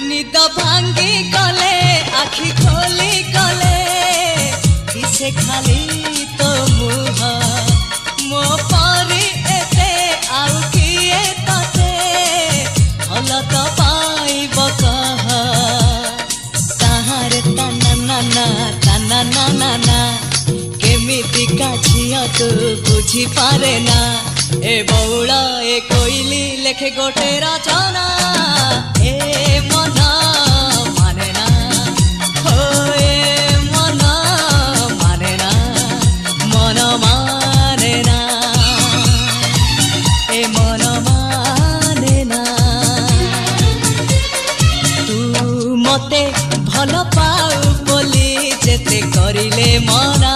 निद भांगी गले आखि खोली गले दिसे खाली तो मुह मो परी एते आउ किए तते हल तो पाइब कह ताहारे ताना नाना केमिति काझिया तू बुझी पारे ना ए बौड़ा ए कोइली लेखे गोटे रचना ए मन माने ना हो ए मन माने ना मन माने ना ए मन माने ना तू मते भल पाऊ बोली जेते करिले मना